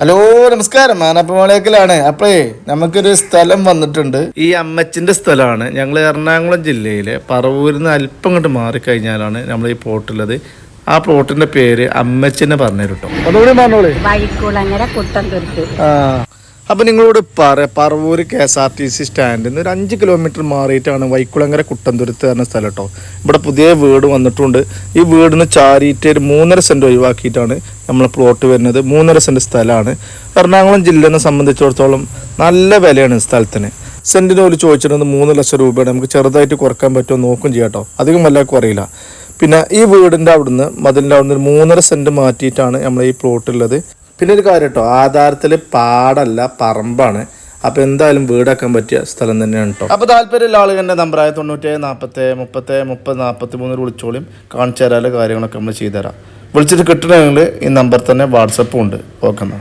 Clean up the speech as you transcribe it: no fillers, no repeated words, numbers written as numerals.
Hello നമസ്കാരം, മാനപ്പമോളേക്കലാണ്. അപ്പോഴേ നമുക്കൊരു സ്ഥലം വന്നിട്ടുണ്ട്. ഈ അമ്മച്ചിൻ്റെ സ്ഥലമാണ്. ഞങ്ങൾ എറണാകുളം ജില്ലയിലെ പറവൂരിൽ നിന്ന് അല്പം ഇങ്ങോട്ട് മാറിക്കഴിഞ്ഞാലാണ് നമ്മൾ ഈ പ്ലോട്ടുള്ളത്. ആ പ്ലോട്ടിന്റെ പേര് അമ്മച്ചിനെ പറഞ്ഞു കേട്ടോ. അതുകൂടി പറഞ്ഞോളൂ. വൈക്കുളങ്ങര കുട്ടംതുരുത്ത്. അപ്പം നിങ്ങളോട് പറവൂർ KSRTC സ്റ്റാൻഡിൽ നിന്ന് ഒരു 5 കിലോമീറ്റർ മാറിയിട്ടാണ് വൈക്കുളങ്ങര കുട്ടംതുരുത്ത് പറഞ്ഞ സ്ഥലം കേട്ടോ. ഇവിടെ പുതിയ വീട് വന്നിട്ടുണ്ട്. ഈ വീടിന് ചാരിയിട്ട് ഒരു 3.5 സെൻറ്റ് ഒഴിവാക്കിയിട്ടാണ് നമ്മൾ പ്ലോട്ട് വരുന്നത്. 3.5 സെൻറ്റ് സ്ഥലമാണ്. എറണാകുളം ജില്ലയെ സംബന്ധിച്ചിടത്തോളം നല്ല വിലയാണ് സ്ഥലത്തിന്. സെൻറ്റിന് ഒരു ചോദിച്ചിരുന്നത് 3 ലക്ഷം രൂപയാണ്. നമുക്ക് ചെറുതായിട്ട് കുറക്കാൻ പറ്റുമോ നോക്കും ചെയ്യാം കേട്ടോ. അധികം വല്ല കുറയില്ല. പിന്നെ ഈ വീടിൻ്റെ അവിടുന്ന് മതിലിൻ്റെ അവിടുന്ന് ഒരു 3.5 സെൻറ്റ് മാറ്റിയിട്ടാണ് നമ്മൾ ഈ പ്ലോട്ടുള്ളത്. പിന്നെ ഒരു കാര്യം കേട്ടോ, ആധാരത്തിൽ പാടല്ല പറമ്പാണ്. അപ്പോൾ എന്തായാലും വീടാക്കാൻ പറ്റിയ സ്ഥലം തന്നെയാണ് കേട്ടോ. അപ്പോൾ താല്പര്യമുള്ള ആളുകളുടെ നമ്പറായ 97 40 30 30 43 വിളിച്ചോളിയും. കാണിച്ചു തരാനുള്ള കാര്യങ്ങളൊക്കെ നമ്മൾ ചെയ്തുതരാം. വിളിച്ചിട്ട് കിട്ടണമെങ്കിൽ ഈ നമ്പർ തന്നെ വാട്സപ്പും ഉണ്ട്. ഓക്കെ.